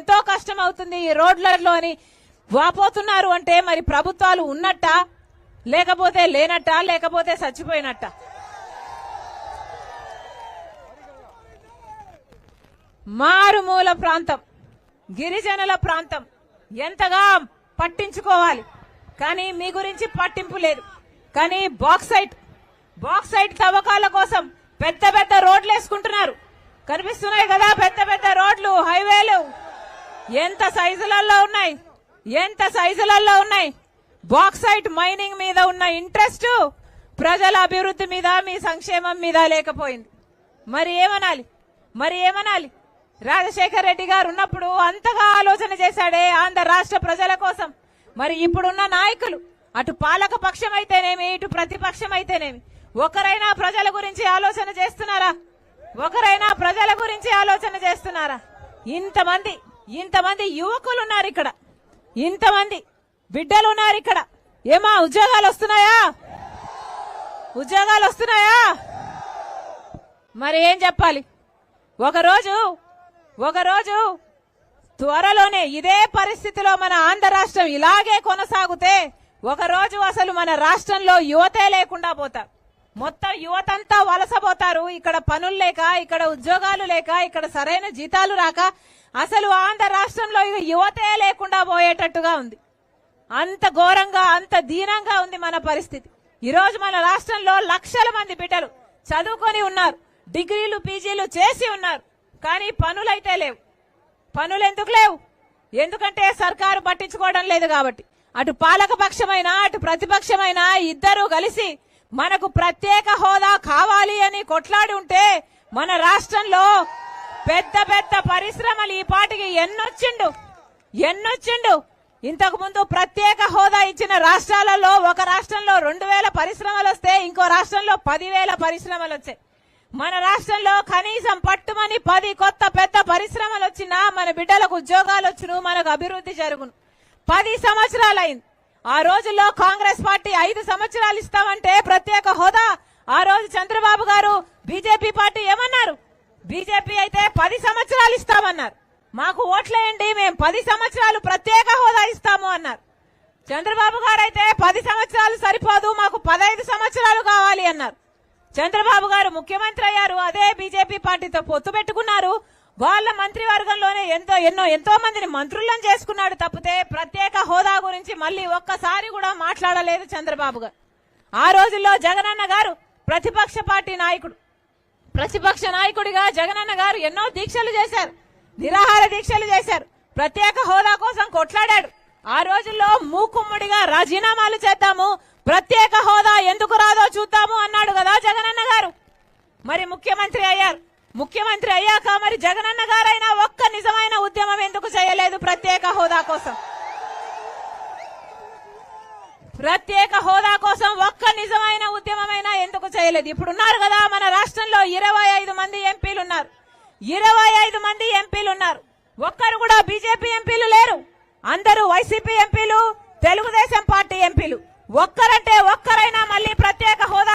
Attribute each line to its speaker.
Speaker 1: ఎంతో కష్టం అవుతుంది ఈ రోడ్లలో అని వాపోతున్నారు అంటే మరి ప్రభుత్వాలు ఉన్నట్టా లేకపోతే లేనట్టా లేకపోతే చచ్చిపోయినట్టా? మారుమూల ప్రాంతం, గిరిజనుల ప్రాంతం ఎంతగా పట్టించుకోవాలి, కానీ మీ గురించి పట్టింపు లేదు. కానీ బాక్సైట్ తవ్వకాల కోసం పెద్ద పెద్ద రోడ్లు వేసుకుంటున్నారు. కనిపిస్తున్నాయి కదా పెద్ద పెద్ద రోడ్లు, హైవేలు ఎంత సైజులలో ఉన్నాయి. బాక్సైట్ మైనింగ్ మీద ఉన్న ఇంట్రెస్ట్ ప్రజల అభివృద్ధి మీద, మీ సంక్షేమం మీద లేకపోయింది. మరి ఏమనాలి? రాజశేఖర్ రెడ్డి గారు ఉన్నప్పుడు అంతగా ఆలోచన చేశాడే ఆంధ్ర రాష్ట్ర ప్రజల కోసం. మరి ఇప్పుడున్న నాయకులు అటు పాలక పక్షం అయితేనేమి ఇటు ప్రతిపక్షం అయితేనేమి ఒకరైనా ప్రజల గురించి ఆలోచన చేస్తున్నారా? ఇంతమంది యువకులు ఉన్నారు ఇక్కడ, ఇంతమంది బిడ్డలు ఉన్నారు ఇక్కడ. ఏమా ఉద్యోగాలు వస్తున్నాయా? మరి ఏం చెప్పాలి? ఒకరోజు త్వరలోనే ఇదే పరిస్థితిలో మన ఆంధ్ర రాష్ట్రం ఇలాగే కొనసాగితే ఒకరోజు అసలు మన రాష్ట్రంలో యువతే లేకుండా పోతారు. మొత్తం యువతంతా వలసపోతారు. ఇక్కడ పనులు లేక, ఇక్కడ ఉద్యోగాలు లేక, ఇక్కడ సరైన జీతాలు రాక అసలు ఆంధ్ర రాష్ట్రంలో యువతే లేకుండా పోయేటట్టుగా ఉంది. అంత ఘోరంగా, అంత దీనంగా ఉంది మన పరిస్థితి. ఈ రోజు మన రాష్ట్రంలో లక్షల మంది బిడ్డలు చదువుకొని ఉన్నారు, డిగ్రీలు పీజీలు చేసి ఉన్నారు, కానీ పనులైతే లేవు. పనులు ఎందుకు లేవు? ఎందుకంటే సర్కారు పట్టించుకోవడం లేదు కాబట్టి. అటు పాలక పక్షమైనా అటు ప్రతిపక్షమైనా ఇద్దరూ కలిసి మనకు ప్రత్యేక హోదా కావాలి అని కొట్లాడి ఉంటే మన రాష్ట్రంలో పెద్ద పెద్ద పరిశ్రమలు ఈ పాటికి ఎన్నొచ్చిండు. ఇంతకు ముందు ప్రత్యేక హోదా ఇచ్చిన రాష్ట్రాలలో ఒక రాష్ట్రంలో 2000 పరిశ్రమలు వస్తే ఇంకో రాష్ట్రంలో 10,000 పరిశ్రమలు వచ్చాయి. మన రాష్ట్రంలో కనీసం పట్టుమని 10 కొత్త పెద్ద పరిశ్రమలు వచ్చినా మన బిడ్డలకు ఉద్యోగాలు వచ్చును, మనకు అభివృద్ధి జరుగును. 10 సంవత్సరాలు అయింది. ఆ రోజుల్లో కాంగ్రెస్ పార్టీ 5 సంవత్సరాలు ఇస్తామంటే ప్రత్యేక హోదా, ఆ రోజు చంద్రబాబు గారు బీజేపీ పార్టీ ఏమన్నారు? బీజేపీ అయితే 10 సంవత్సరాలు ఇస్తామన్నారు. మాకు ఓట్లేయండి, మేము 10 సంవత్సరాలు ప్రత్యేక హోదా ఇస్తాము అన్నారు. చంద్రబాబు గారు అయితే 10 సంవత్సరాలు సరిపోదు, మాకు 15 సంవత్సరాలు కావాలి అన్నారు. చంద్రబాబు గారు ముఖ్యమంత్రి అయ్యారు, అదే బీజేపీ పార్టీతో పొత్తు పెట్టుకున్నారు. వాళ్ళ మంత్రివర్గంలోనే ఎంతో మందిని మంత్రులను చేసుకున్నాడు తప్పితే ప్రత్యేక హోదా గురించి మళ్ళీ ఒక్కసారి కూడా మాట్లాడలేదు చంద్రబాబు గారు. ఆ రోజుల్లో జగనన్న గారు ప్రతిపక్ష నాయకుడిగా జగనన్న గారు ఎన్నో దీక్షలు చేశారు, నిరాహార దీక్షలు చేశారు, ప్రత్యేక హోదా కోసం కొట్లాడాడు. ఆ రోజుల్లో మూకుమ్మడిగా రాజీనామాలు చేద్దాము, ప్రత్యేక హోదా ఎందుకు రాదో చూద్దాము అన్నాడు కదా జగనన్న గారు. మరి ముఖ్యమంత్రి అయ్యాక మరి జగనన్న గారైనా ఒక్క నిజమైన ఉద్యమం ఎందుకు చేయలేదు ప్రత్యేక హోదా కోసం? ఒక్క నిజమైన ఉద్యమమైనా ఎందుకు చేయలేదు? ఇప్పుడున్నారు కదా మన రాష్ట్రంలో 25 మంది ఎంపీలు ఉన్నారు. 25 మంది ఎంపీలు ఉన్నారు, ఒక్కరు కూడా బీజేపీ ఎంపీలు లేరు. అందరూ వైసీపీ ఎంపీలు, తెలుగుదేశం పార్టీ ఎంపీలు. ఒక్కరంటే ఒక్కరైనా మళ్ళీ ప్రత్యేక హోదా